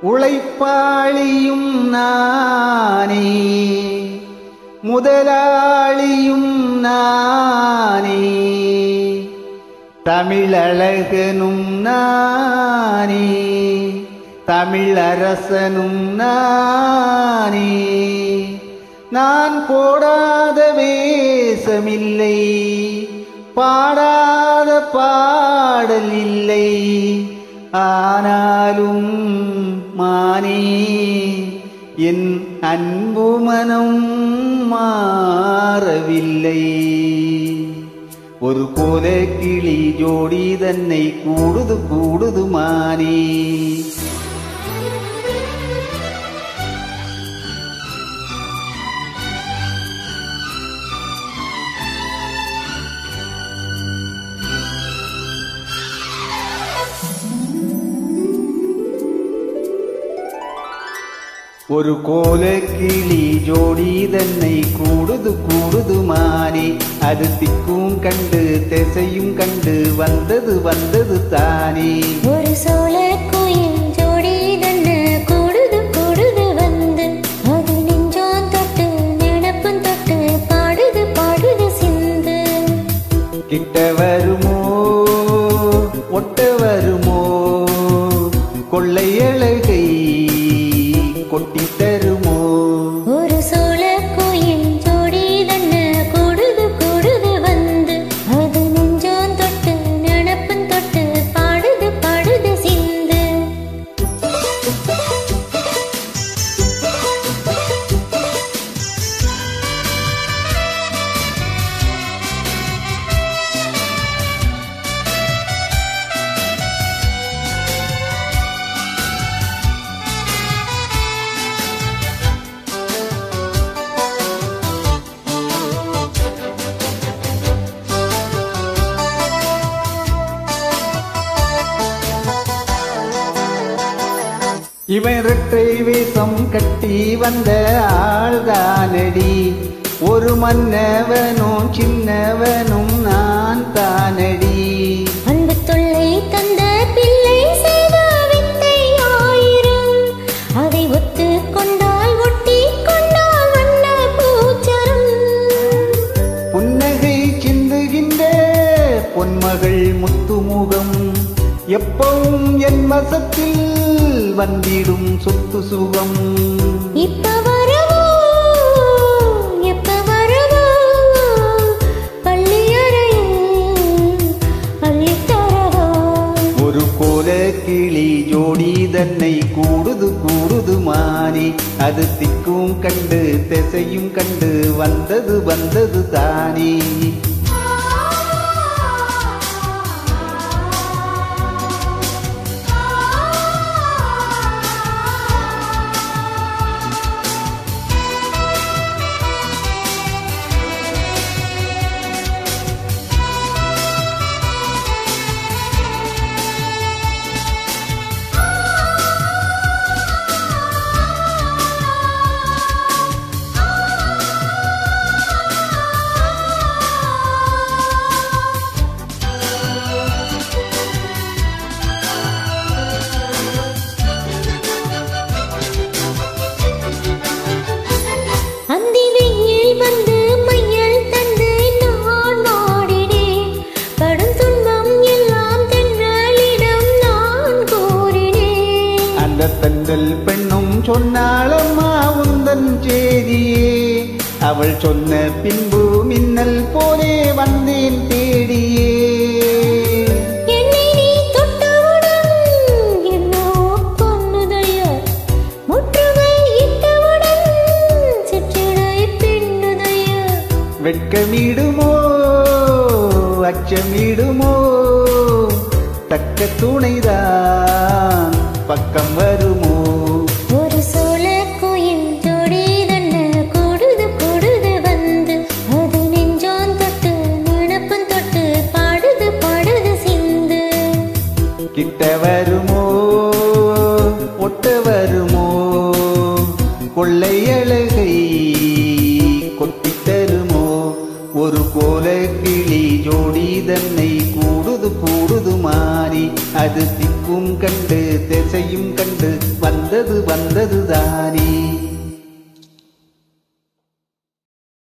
உழைப்பாளியும் நானே, முதலாளியும் நானே, தமிழழகனும் நானே, தமிழரசனும் நானே. நான் போடாத வேஷமில்லை, பாடாத பாடல் இல்லை. ஆனாலும் மானே என் அன்பு மனம் மாறவில்லை. ஒரு கோல கிளி ஜோடி தன்னை கூடுது கூடுது மானே. ஒரு கோல கிளி ஜோடி தன்னை கூடுது கூடுது மானே. அது திக்கும் கண்டு திசையும் கண்டு வந்தது வந்தது தானே. ஒரு சோழ கோயில் ஜோடி தன்னை கூடுது கூடுது வந்து, அது நெஞ்சான் தொட்டு நினப்பும் தொட்டு பாடுது பாடுது சிந்து. கிட்ட வருமோ ஒட்ட வருமோ கொள்ளையழகை கொட்டி தருமோ. ஒரு சோழ கோயில் ஜோடி தன்னை கூடுது கூடுது வந்து, அது நெஞ்சான் தொட்டு நினப்பும் தொட்டு பாடுது பாடுது சிந்து. இவன் இரட்டை வேஷம் கட்டி வந்த ஆள்தானடி. ஒரு மன்னவனும் சின்னவனும் நான் தானடி. அன்பு தொல்லை தந்த பிள்ளை செய்த வித்தை ஆயிரம், அதை ஒத்து கொண்டால் ஒட்டி கொண்டால் வண்ண பூச்சரம். புன்னகை சிந்துகின்ற பொன்மகள் முத்துமுகம் எப்பவும் என் வசத்தில் வந்திடும் சொத்து சுகம். இப்ப வரவோ எப்ப வரவோ பள்ளியறையில் அள்ளித்தரவோ. ஒரு கோல கிளி ஜோடி தன்னை கூடுது கூடுது மானே. அது திக்கும் கண்டு திசையும் கண்டு வந்தது வந்தது தானே. தென்றல் பெண்ணும் சொன்னாளம்மா உந்தன் செய்தியே. அவள் சொன்ன பின்பு மின்னல் போலே வந்தேன் தேடியே. என்னை நீ தொட்டவுடன் என்னோ பொன்னுதையா, முற்றுகை இட்டவுடன் சிற்றிடை பெண்ணுதையா. வெட்கமிடுமோ அச்சமிடுமோ தக்க துணைதான் பக்கம் வருமோ. ஒரு சோழ கோயில் ஜோடி தன்னை கூடுது கூடுது வந்து, அது நெஞ்சான் தொட்டு நினப்பும் தொட்டு பாடுது பாடுது சிந்து. கிட்ட வருமோ ஒட்ட வருமோ கொள்ளையழகை கொட்டி தருமோ. ஒரு கோல கிளி ஜோடி தன்னை கூடுது கூடுது மாறி. அது திக்கும் கண்டு திசையும் கண்டு வந்தது வந்தது தானே.